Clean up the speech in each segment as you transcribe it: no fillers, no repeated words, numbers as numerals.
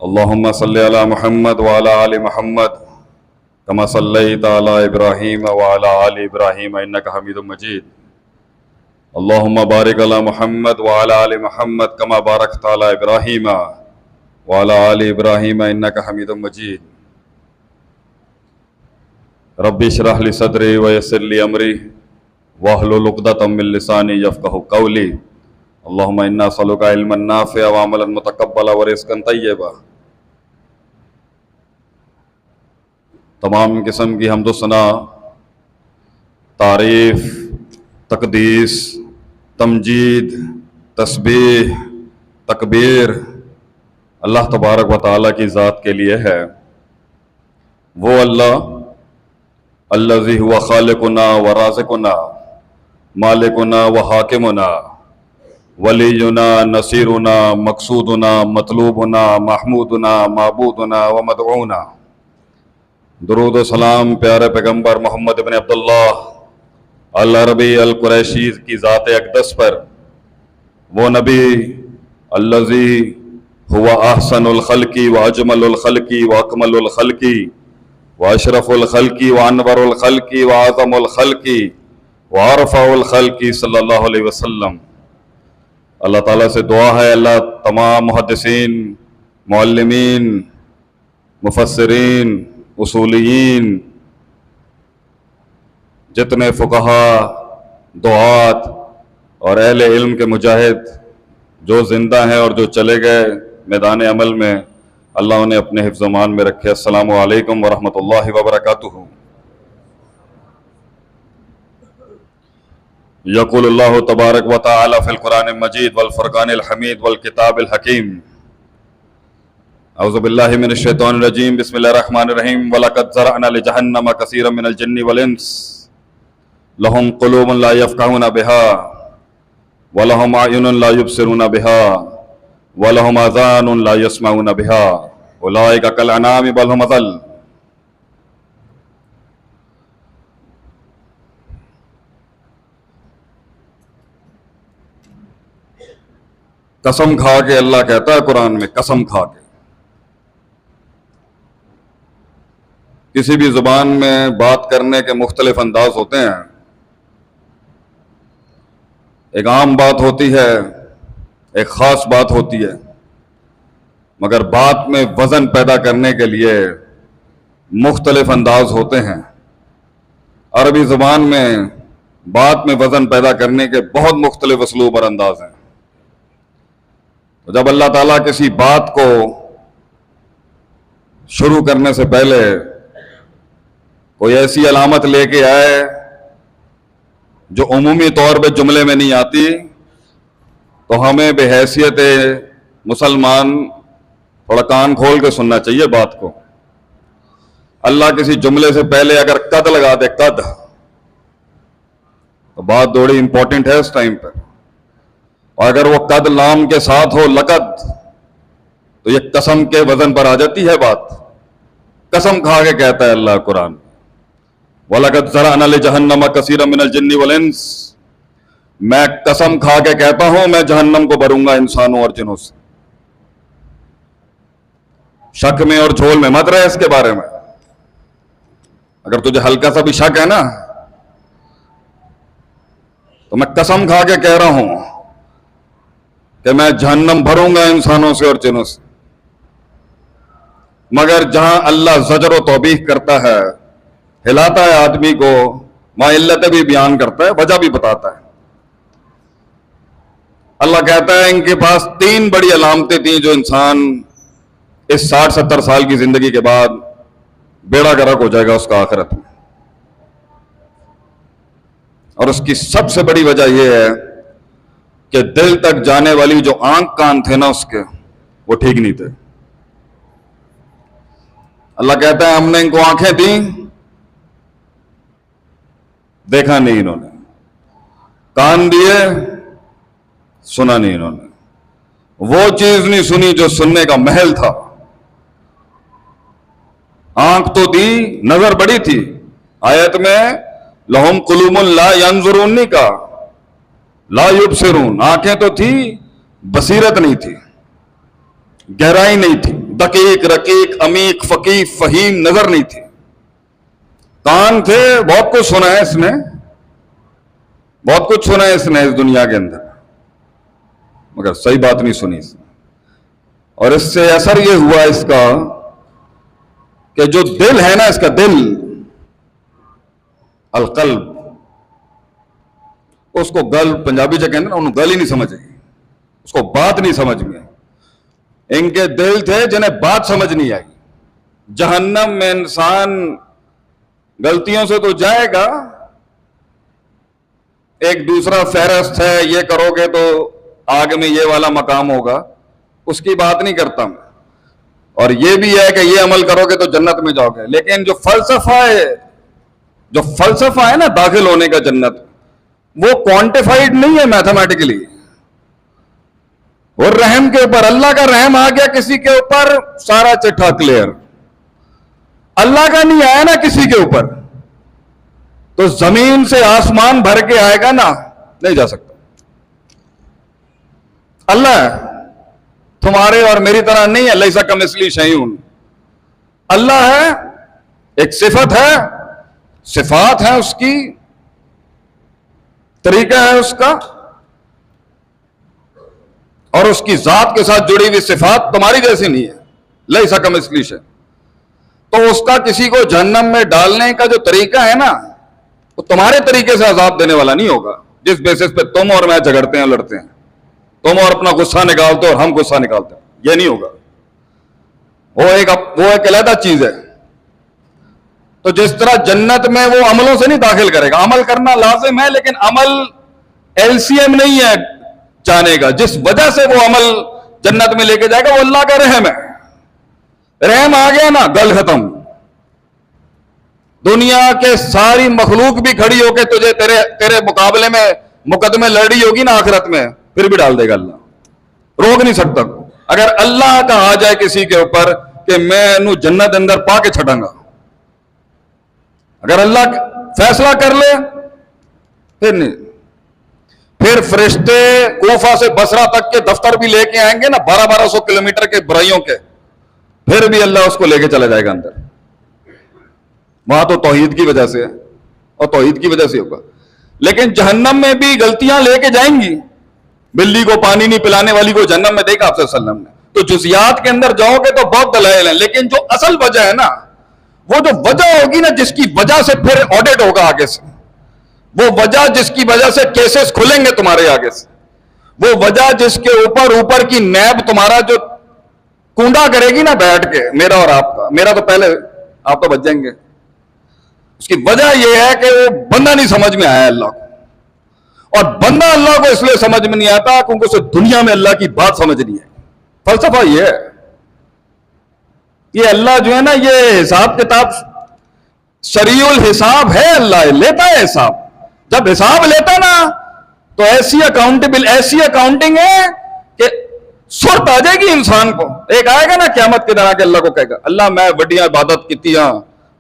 اللهم صل على محمد وعلى آل محمد كما صليت على إبراهيم وعلى آل إبراهيم إنك حميد مجيد. اللهم بارك على محمد وعلى آل محمد كما باركت على إبراهيم وعلى آل إبراهيم إنك حميد مجيد. ربي اشرح لي صدري ويسر لي أمري واحلل عقدة من لساني يفقهوا قولي. اللهم إنا نسألك علما نافعا وعملا متقبلا ورزقا طیبا. تمام قسم کی حمد و ثنا، تعریف، تقدیس، تمجید، تسبیح، تکبیر اللہ تبارک و تعالیٰ کی ذات کے لیے ہے. وہ اللہ الذی هو خالقنا و رازقنا مالکنا و حاکمنا ولینا نصیرنا مقصودنا مطلوبنا محمودنا معبودنا و مدعونا. درود و سلام پیارے پیغمبر محمد بن عبداللہ العربی القریشی کی ذات اقدس پر، وہ نبی الذی هو احسن الخلق و اجمل الخلق و اکمل الخلق و اشرف الخلق و انور الخلق و اعظم الخلق و ارفع الخلق صلی اللہ علیہ وسلم. اللہ تعالیٰ سے دعا ہے اللہ تمام محدثین، معلمین، مفسرین، اصولیین، جتنے فقہا، دعات اور اہل علم کے مجاہد جو زندہ ہیں اور جو چلے گئے میدان عمل میں، اللہ انہیں اپنے حفظ و امان میں رکھے. السلام علیکم ورحمۃ اللہ وبرکاتہ. یقول اللہ تبارک و تعالی فی القرآن المجید والفرقان الحمید والکتاب الحکیم. اعوذ باللہ من الشیطان الرجیم. بسم اللہ الرحمن الرحیم. وَلَقَدْ ذَرَأْنَا لِجَهَنَّمَ كَثِيرًا مِنَ الْجِنِّ وَالْإِنسِ لَهُمْ قُلُوبٌ لَا يَفْقَهُونَ بِهَا وَلَهُمْ أَعْيُنٌ لَا يُبْصِرُونَ بِهَا وَلَهُمْ آذَانٌ لَا يَسْمَعُونَ بِهَا أُولَٰئِكَ كَالْأَنْعَامِ بَلْ هُمْ أَضَلُّ. قسم کھا کے اللہ کہتا ہے قرآن میں، قسم کھا کے. کسی بھی زبان میں بات کرنے کے مختلف انداز ہوتے ہیں. ایک عام بات ہوتی ہے، ایک خاص بات ہوتی ہے، مگر بات میں وزن پیدا کرنے کے لیے مختلف انداز ہوتے ہیں. عربی زبان میں بات میں وزن پیدا کرنے کے بہت مختلف اسلوب اور انداز ہیں. جب اللہ تعالیٰ کسی بات کو شروع کرنے سے پہلے کوئی ایسی علامت لے کے آئے جو عمومی طور پہ جملے میں نہیں آتی، تو ہمیں بے حیثیت مسلمان تھوڑا کان کھول کے سننا چاہیے بات کو. اللہ کسی جملے سے پہلے اگر قد لگا دے، قد، تو بات تھوڑی امپورٹنٹ ہے اس ٹائم پہ. اور اگر وہ قد لام کے ساتھ ہو، لقد، تو یہ قسم کے وزن پر آ جاتی ہے بات. قسم کھا کے کہتا ہے اللہ قرآن، وَلَقَدْ ذَرَأْنَا لِجَهَنَّمَ كَثِيرًا مِنَ الْجِنِّ وَالْإِنسِ. میں قسم کھا کے کہتا ہوں میں جہنم کو بھروں گا انسانوں اور جنوں سے. شک میں اور جھول میں مت رہے اس کے بارے میں. اگر تجھے ہلکا سا بھی شک ہے نا، تو میں قسم کھا کے کہہ رہا ہوں کہ میں جہنم بھروں گا انسانوں سے اور جنوں سے. مگر جہاں اللہ زجر و توبیخ کرتا ہے، ہلاتا ہے آدمی کو، وہاں علتیں بھی بیان کرتا ہے، وجہ بھی بتاتا ہے. اللہ کہتا ہے ان کے پاس 3 بڑی علامتیں تھیں جو انسان اس 60-70 سال کی زندگی کے بعد بیڑا گرک ہو جائے گا اس کا آخرت میں. اور اس کی سب سے بڑی وجہ یہ ہے کہ دل تک جانے والی جو آنکھ کان تھے نا اس کے، وہ ٹھیک نہیں تھے. اللہ کہتا ہے ہم نے ان کو آنکھیں دیں، دیکھا نہیں انہوں نے، کان دیے، سنا نہیں انہوں نے، وہ چیز نہیں سنی جو سننے کا محل تھا. آنکھ تو دی، نظر بڑی تھی. آیت میں لہم قلوب لا ینظرون نہیں کہا، لا یبصرون. آنکھیں تو تھی، بصیرت نہیں تھی، گہرائی نہیں تھی، دقیق رقیق عمیق فقیہ فہیم نظر نہیں تھی. کان تھے, بہت کچھ سنا ہے اس نے, بہت کچھ سنا ہے اس نے اس دنیا کے اندر, مگر صحیح بات نہیں سنی اس نے. اور اس سے اثر یہ ہوا اس کا کہ جو دل ہے نا, اس کا دل, القلب, اس کو گل پنجابی جو کہتے ہیں نا, انہوں گل ہی نہیں سمجھ گئی, اس کو بات نہیں سمجھ میں. ان کے دل تھے جنہیں بات سمجھ نہیں آئی. جہنم میں انسان غلطیوں سے تو جائے گا, ایک دوسرا فہرست ہے, یہ کرو گے تو آگ میں یہ والا مقام ہوگا, اس کی بات نہیں کرتا میں. اور یہ بھی ہے کہ یہ عمل کرو گے تو جنت میں جاؤ گے. لیکن جو فلسفہ ہے نا داخل ہونے کا جنت, وہ کوانٹیفائڈ نہیں ہے میتھمیٹیکلی. اور رحم کے اوپر اللہ کا رحم آ گیا کسی کے اوپر, سارا چٹھا کلیئر. اللہ کا نہیں آیا نا کسی کے اوپر, تو زمین سے آسمان بھر کے آئے گا نا, نہیں جا سکتا. اللہ ہے, تمہارے اور میری طرح نہیں ہے. لیسا کمثلی شیء, اللہ ہے, ایک صفت ہے, صفات ہیں اس کی, طریقہ ہے اس کا, اور اس کی ذات کے ساتھ جڑی ہوئی صفات تمہاری جیسی نہیں ہے. لیسا کمثلی شیء. تو اس کا کسی کو جہنم میں ڈالنے کا جو طریقہ ہے نا, وہ تمہارے طریقے سے عذاب دینے والا نہیں ہوگا, جس بیسس پہ تم اور میں جھگڑتے ہیں, لڑتے ہیں, تم اور اپنا غصہ نکالتے اور ہم غصہ نکالتے ہیں. یہ نہیں ہوگا. وہ ایک علیحدہ چیز ہے. تو جس طرح جنت میں وہ عملوں سے نہیں داخل کرے گا, عمل کرنا لازم ہے, لیکن عمل ایل سی ایم نہیں ہے جانے کا. جس وجہ سے وہ عمل جنت میں لے کے جائے گا وہ اللہ کا رحم ہے. رحم آ گیا نا, گل ختم. دنیا کے ساری مخلوق بھی کھڑی ہو کے تجھے تیرے مقابلے میں مقدمے لڑ رہی ہوگی نا آخرت میں, پھر بھی ڈال دے گا اللہ, روک نہیں سکتا. اگر اللہ کا آ جائے کسی کے اوپر کہ میں انہوں جنت اندر پا کے چھٹاں گا, اگر اللہ فیصلہ کر لے, پھر نہیں. پھر فرشتے کوفہ سے بصرہ تک کے دفتر بھی لے کے آئیں گے نا, 1200 کلومیٹر کے برائیوں کے, پھر بھی اللہ اس کو لے کے چلا جائے گا اندر. وہاں تو توحید کی وجہ سے ہے, اور توحید کی وجہ سے ہوگا. لیکن جہنم میں بھی غلطیاں لے کے جائیں گی. بلی کو پانی نہیں پلانے والی کو جہنم میں دیکھا آپ صلی اللہ علیہ وسلم نے. تو جزیات کے اندر جاؤ گے تو بہت دلائل ہیں, لیکن جو اصل وجہ ہے نا, وہ جو وجہ ہوگی نا جس کی وجہ سے پھر آڈٹ ہوگا آگے سے, وہ وجہ جس کی وجہ سے کیسز کھلیں گے تمہارے آگے سے, وہ وجہ جس کے اوپر کی نیب تمہارا جو کنڈا کرے گی نا بیٹھ کے, میرا اور آپ کا, میرا تو پہلے, آپ تو بچ جائیں گے. اس کی وجہ یہ ہے کہ وہ بندہ نہیں سمجھ میں آیا اللہ کو. اور بندہ اللہ کو اس لیے سمجھ میں نہیں آتا کیونکہ اسے دنیا میں اللہ کی بات سمجھ نہیں ہے. فلسفہ یہ ہے. یہ اللہ جو ہے نا, یہ حساب کتاب شریع الحساب ہے. اللہ لیتا ہے حساب. جب حساب لیتا نا تو ایسی اکاؤنٹنگ ہے کہ صورت آ جائے گی انسان کو. ایک آئے گا نا قیامت کے دن آ کے اللہ کو کہے گا, اللہ میں بڑی عبادت کی,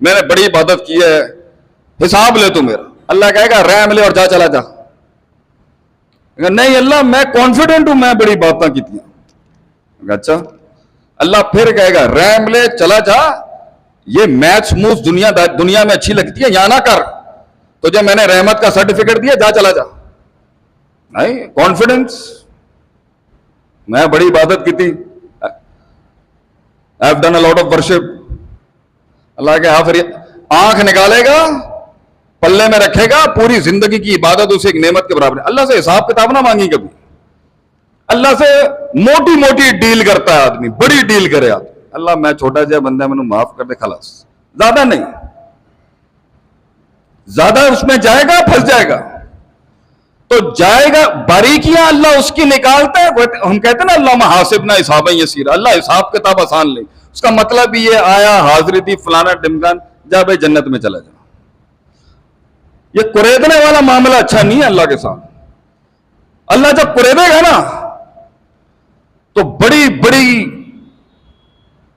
میں نے بڑی عبادت کی ہے, حساب لے تو میرا. اللہ کہے گا رحم لے اور جا, چلا جا. نہیں اللہ میں کانفیڈنٹ ہوں, میں بڑی باتیں کی تھی. اچھا, اللہ پھر کہے گا رحم لے, چلا جا. یہ میچ موس دنیا میں اچھی لگتی ہے, یہاں نہ کر. تجھے میں نے رحمت کا سرٹیفکیٹ دیا, جا چلا جا. نہیں کانفیڈنس, میں بڑی عبادت کی تھی, I have done a lot of worship. اللہ کے آخر آنکھ نکالے گا, پلے میں رکھے گا, پوری زندگی کی عبادت اسے ایک نعمت کے برابر ہے. اللہ سے حساب کتاب نہ مانگی کبھی. اللہ سے موٹی موٹی ڈیل کرتا ہے آدمی, بڑی ڈیل کرے آدمی. اللہ میں چھوٹا جا بندہ, میں نے معاف کر دے, خلاص. زیادہ نہیں, زیادہ اس میں جائے گا پھنس جائے گا. تو جائے گا, باریکیاں اللہ اس کی نکالتا ہے. ہم کہتے ہیں نا اللہ محاسبنا حسابا یسیرا, اللہ حساب کتاب آسان لے. اس کا مطلب یہ آیا حاضری تھی فلانا ڈمکان, جا بھائی جنت میں چلا جا. یہ قریدنے والا معاملہ اچھا نہیں ہے اللہ کے ساتھ. اللہ جب قریدے گا نا تو بڑی بڑی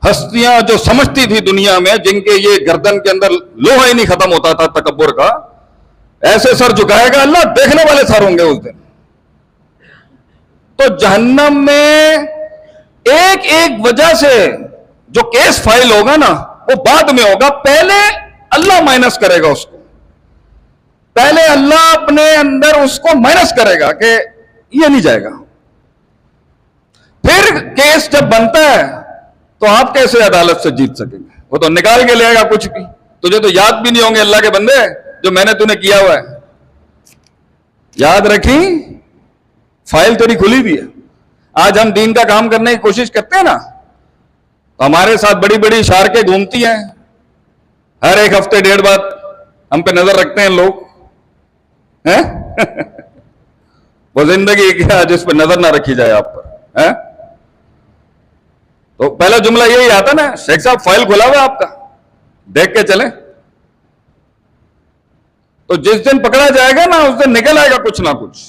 ہستیاں جو سمجھتی تھی دنیا میں, جن کے یہ گردن کے اندر لوہا ہی نہیں ختم ہوتا تھا تکبر کا, ایسے سر جھکائے گا اللہ, دیکھنے والے سر ہوں گے اس دن. تو جہنم میں ایک ایک وجہ سے جو کیس فائل ہوگا نا وہ بعد میں ہوگا، پہلے اللہ مائنس کرے گا اس کو، پہلے اللہ اپنے اندر اس کو مائنس کرے گا کہ یہ نہیں جائے گا، پھر کیس جب بنتا ہے تو آپ کیسے عدالت سے جیت سکیں گے؟ وہ تو نکال کے لے گا کچھ بھی، تجھے تو یاد بھی نہیں ہوں گے اللہ کے بندے جو میں نے تُو نے کیا ہوا ہے، یاد رکھی فائل تیری کھلی بھی ہے۔ آج ہم دین کا کام کرنے کی کوشش کرتے ہیں نا، تو ہمارے ساتھ بڑی بڑی شارکیں گھومتی ہیں، ہر ایک ہفتے ڈیڑھ بعد ہم پہ نظر رکھتے ہیں لوگ، وہ زندگی کیا جس پہ نظر نہ رکھی جائے آپ پر؟ تو پہلا جملہ یہی آتا نا، شیخ صاحب فائل کھلا ہوا آپ کا، دیکھ کے چلیں۔ تو جس دن پکڑا جائے گا نا اس دن نکل آئے گا کچھ نہ کچھ۔